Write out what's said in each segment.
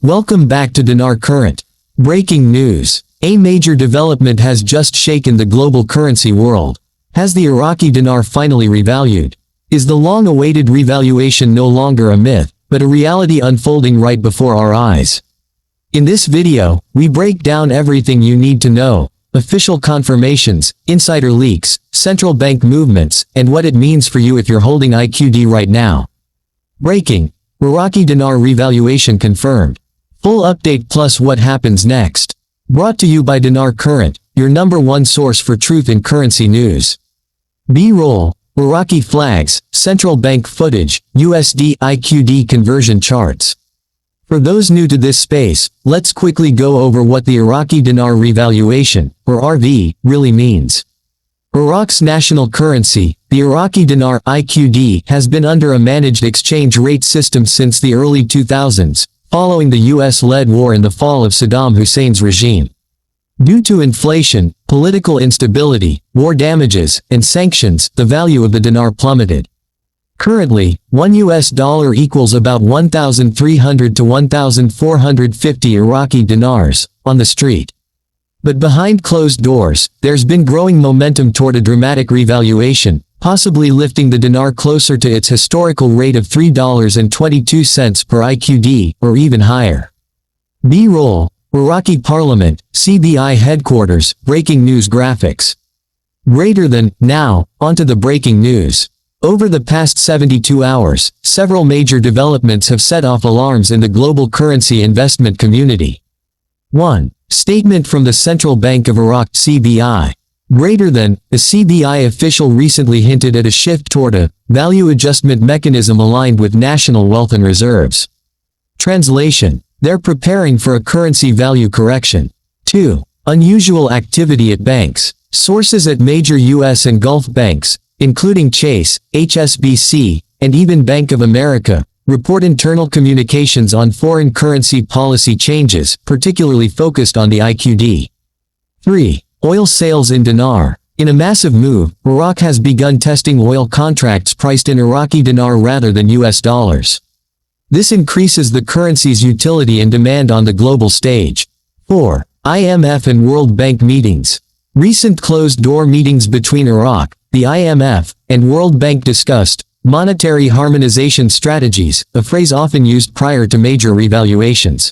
Welcome back to Dinar Current. Breaking news. A major development has just shaken the global currency world. Has the Iraqi dinar finally revalued? Is the long-awaited revaluation no longer a myth, but a reality unfolding right before our eyes? In this video, we break down everything you need to know: official confirmations, insider leaks, central bank movements, and what it means for you if you're holding IQD right now. Breaking. Iraqi dinar revaluation confirmed. Full update plus what happens next. Brought to you by Dinar Current, your #1 source for truth in currency news. B-roll, Iraqi flags, central bank footage, USD IQD conversion charts. For those new to this space, let's quickly go over what the Iraqi dinar revaluation, or RV, really means. Iraq's national currency, the Iraqi dinar IQD, has been under a managed exchange rate system since the early 2000s, following the US-led war and the fall of Saddam Hussein's regime. Due to inflation, political instability, war damages, and sanctions, the value of the dinar plummeted. Currently, $1 equals about 1,300 to 1,450 Iraqi dinars on the street. But behind closed doors, there's been growing momentum toward a dramatic revaluation, possibly lifting the dinar closer to its historical rate of $3.22 per IQD, or even higher. B-roll, Iraqi Parliament, CBI headquarters, breaking news graphics. Greater than, now, onto the breaking news. Over the past 72 hours, several major developments have set off alarms in the global currency investment community. 1. Statement from the Central Bank of Iraq, CBI. Greater than, the CBI official recently hinted at a shift toward a value adjustment mechanism aligned with national wealth and reserves. Translation: they're preparing for a currency value correction. 2. Unusual activity at banks. Sources at major U.S. and Gulf banks, including Chase, HSBC, and even Bank of America, report internal communications on foreign currency policy changes, particularly focused on the IQD. 3. Oil sales in dinar. In a massive move, Iraq has begun testing oil contracts priced in Iraqi dinar rather than US dollars. This increases the currency's utility and demand on the global stage. 4. IMF and World Bank meetings. Recent closed-door meetings between Iraq, the IMF, and World Bank discussed monetary harmonization strategies, a phrase often used prior to major revaluations.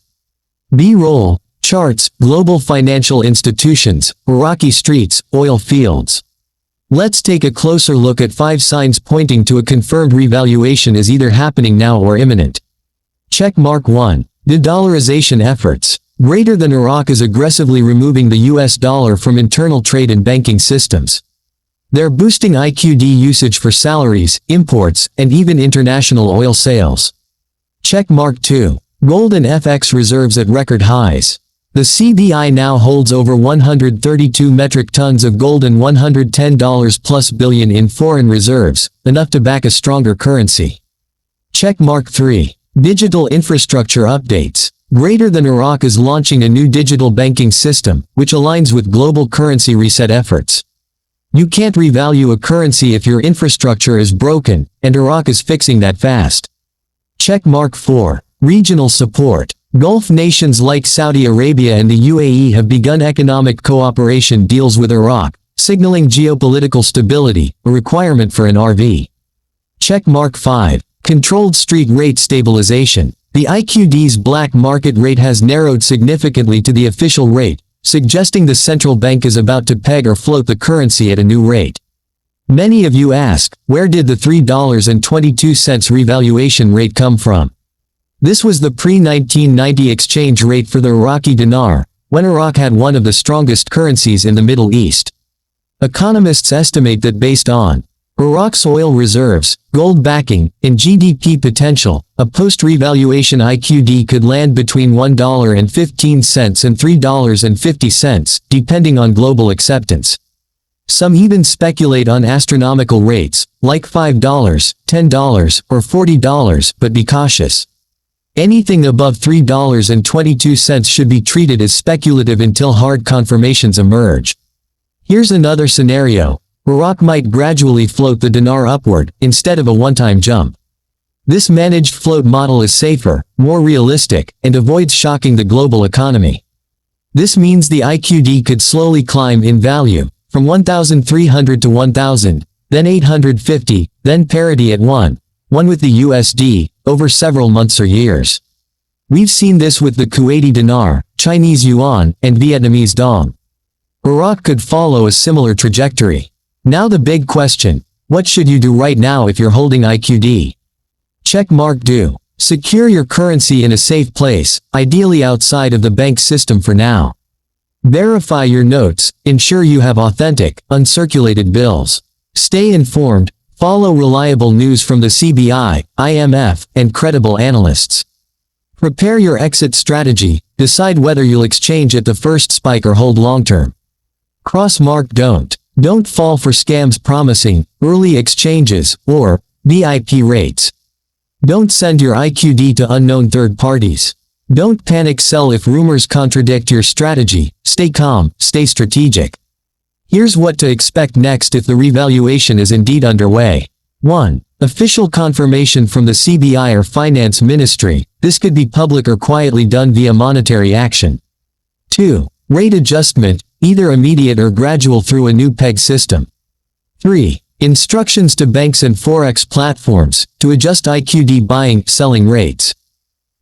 B-roll, charts, global financial institutions, Iraqi streets, oil fields. Let's take a closer look at 5 signs pointing to a confirmed revaluation is either happening now or imminent. Check mark 1. De-dollarization efforts. Greater than Iraq is aggressively removing the US dollar from internal trade and banking systems. They're boosting IQD usage for salaries, imports, and even international oil sales. Check mark 2. Gold and FX reserves at record highs. The CBI now holds over 132 metric tons of gold and $110+ billion in foreign reserves, enough to back a stronger currency. Check mark 3. Digital infrastructure updates. Greater than Iraq is launching a new digital banking system, which aligns with global currency reset efforts. You can't revalue a currency if your infrastructure is broken, and Iraq is fixing that fast. Check mark 4. Regional support. Gulf nations like Saudi Arabia and the UAE have begun economic cooperation deals with Iraq, signaling geopolitical stability, a requirement for an RV. Check mark 5. Controlled street rate stabilization. The IQD's black market rate has narrowed significantly to the official rate, suggesting the central bank is about to peg or float the currency at a new rate. Many of you ask, where did the $3.22 revaluation rate come from? This was the pre-1990 exchange rate for the Iraqi dinar, when Iraq had one of the strongest currencies in the Middle East. Economists estimate that based on Iraq's oil reserves, gold backing, and GDP potential, a post-revaluation IQD could land between $1.15 and $3.50, depending on global acceptance. Some even speculate on astronomical rates, like $5, $10, or $40, but be cautious. Anything above $3.22 should be treated as speculative until hard confirmations emerge. Here's another scenario. Iraq might gradually float the dinar upward, instead of a one-time jump. This managed float model is safer, more realistic, and avoids shocking the global economy. This means the IQD could slowly climb in value, from 1,300 to 1,000, then 850, then parity at 1 with the USD, over several months or years. We've seen this with the Kuwaiti dinar, Chinese yuan, and Vietnamese dong. Iraq could follow a similar trajectory. Now the big question, what should you do right now if you're holding IQD? Check mark do. Secure your currency in a safe place, ideally outside of the bank system for now. Verify your notes, ensure you have authentic, uncirculated bills. Stay informed, follow reliable news from the CBI, IMF, and credible analysts. Prepare your exit strategy, decide whether you'll exchange at the first spike or hold long-term. Cross-mark don't. Don't fall for scams promising early exchanges or VIP rates. Don't send your IQD to unknown third parties. Don't panic sell if rumors contradict your strategy. Stay calm, stay strategic. Here's what to expect next if the revaluation is indeed underway. 1. Official confirmation from the CBI or Finance Ministry. This could be public or quietly done via monetary action. 2. Rate adjustment, either immediate or gradual through a new peg system. 3. Instructions to banks and Forex platforms to adjust IQD buying/selling rates.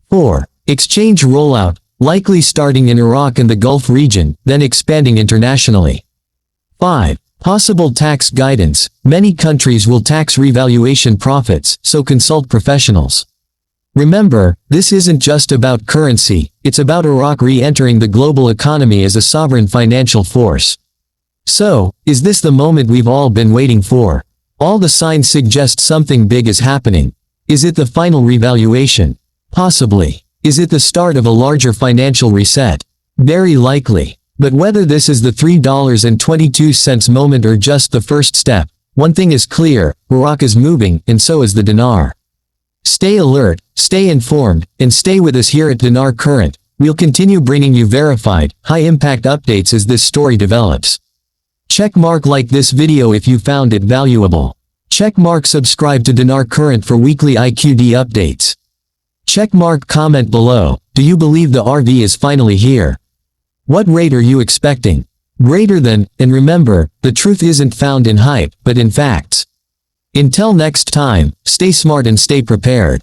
4. Exchange rollout, likely starting in Iraq and the Gulf region, then expanding internationally. 5. Possible tax guidance. Many countries will tax revaluation profits, so consult professionals. Remember, this isn't just about currency, it's about Iraq re-entering the global economy as a sovereign financial force. So, is this the moment we've all been waiting for? All the signs suggest something big is happening. Is it the final revaluation? Possibly. Is it the start of a larger financial reset? Very likely. But whether this is the $3.22 moment or just the first step, one thing is clear, Iraq is moving, and so is the dinar. Stay alert, stay informed, and stay with us here at Dinar Current. We'll continue bringing you verified, high-impact updates as this story develops. Check mark like this video if you found it valuable. Check mark subscribe to Dinar Current for weekly IQD updates. Check mark comment below, do you believe the RV is finally here? What rate are you expecting? Greater than, and remember, the truth isn't found in hype, but in facts. Until next time, stay smart and stay prepared.